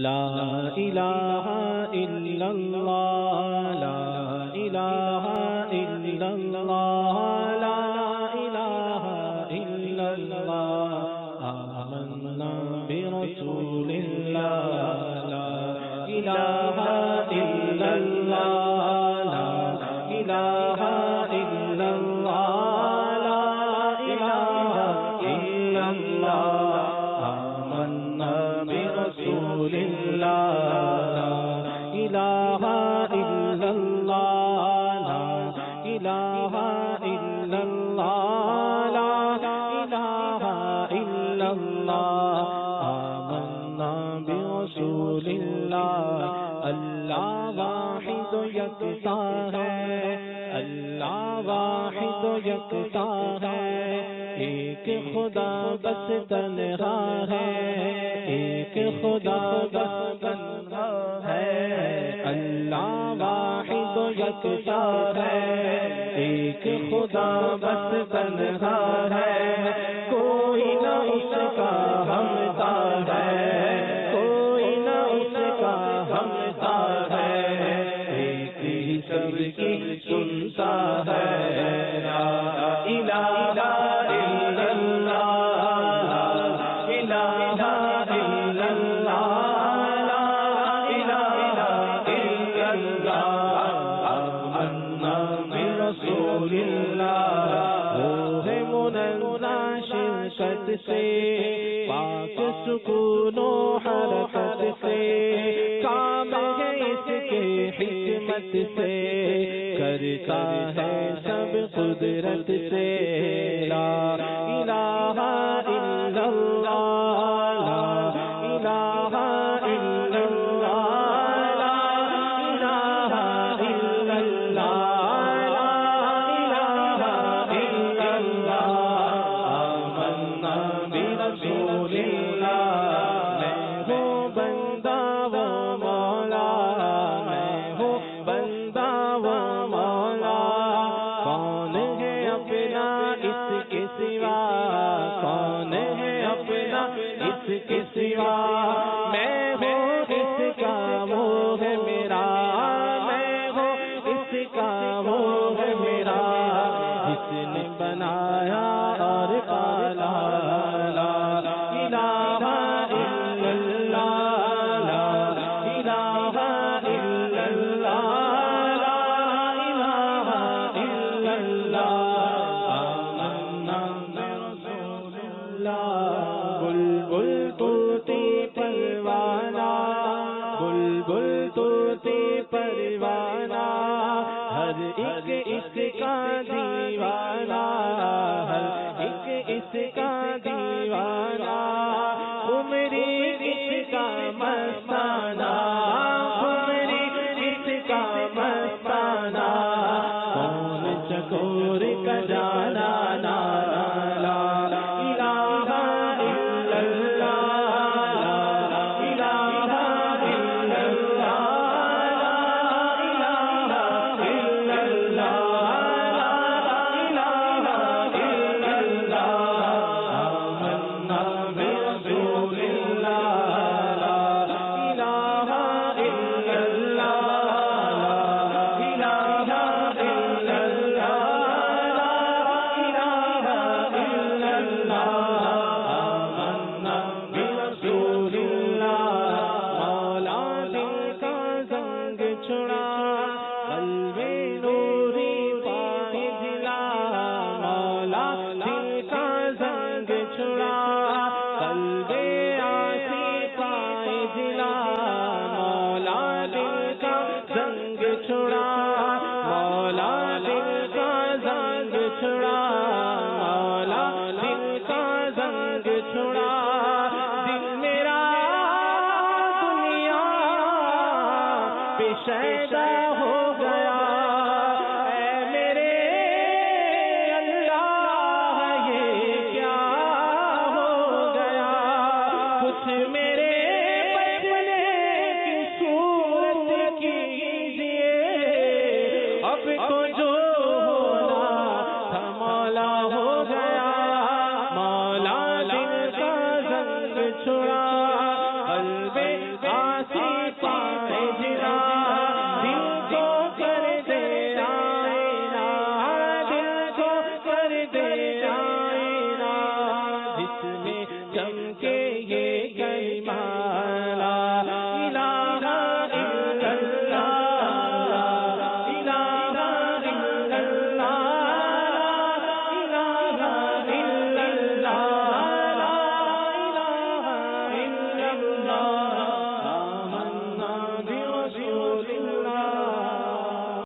لا الہ الا اللہ لا الہ الا اللہ لا الہ الا اللہ آمنا برسول اللہ لا الہ الا اللہ لا الہ الا اللہ لا الہ الا اللہ آمنا برسول اللہ لا الہ الا اللہ لا الہ الا اللہ لا الہ الا اللہ آمنا برسول اللہ اللہ واحد یکتا ہے اللہ واحد یکتا ہے ایک خدا بس تنہا ہے ایک خدا بس تنہا ہے اللہ واحد یکتا ہے ایک خدا بس تنہا ہے کوئی نہ اس کا ہمتا ہے کوئی نہ اس کا ہمتا ہے ایک ہی سب کی سنتا ہے لا الہ الا اللہ لا الہ الا اللہ لا الہ الا اللہ آمنا برسول اللہ وہ ہے منزہ شرکت سے پاک سکون و حرکت سے کام ہے اس کے حکمت سے کرتا ہے سب قدرت سے لا الہ الا اللہ لا الہ الا اللہ لا الہ الا اللہ لا الہ الا اللہ آمنا برسول اللہ میں ہوں بندہ و مولا میں ہوں بندہ و مولا کون ہے اپنا اس کے سوا کون ہے اپنا اس کے سوا میں ہوں اس کا وہ ہے میرا میں ہوں اس کا وہ ہے میرا جس نے بنایا اور پالا لا الہ الا اللہ لا الہ الا اللہ لا الہ الا اللہ آمنا برسول اللہ بلبل طوطی پروانہ بلبل طوطی پروانہ ہر ایک اس کا دیوانہ ہر ایک اس کا دیوانہ عمری اس کا مستانہ عمری اس کا مستانہ کون چکور کا جانا لا الہ الا اللہ لا الہ الا اللہ لا الہ الا اللہ لا الہ الا اللہ آمنا برسول اللہ لا الہ الا اللہ لا الہ الا اللہ لا الہ الا اللہ آمنا برسول اللہ مولا دل کا زنگ چھڑا قلب نوری پائے جلا مولا دل کا زنگ چھڑا قلب آسی پائے جلا مولا دل کا زنگ چھڑا مولا دل کا زنگ چھڑا مولا دل کا زنگ چھڑا دل میرا دنیا پہ شیدا ہو گیا اے میرے اللہ یہ کیا ہو گیا کچھ میرے بچنے کی صورت کیجیے اب تو جو ہونا تھا مولا ہو گیا مولا دل کا زنگ چھڑا قلب ایمان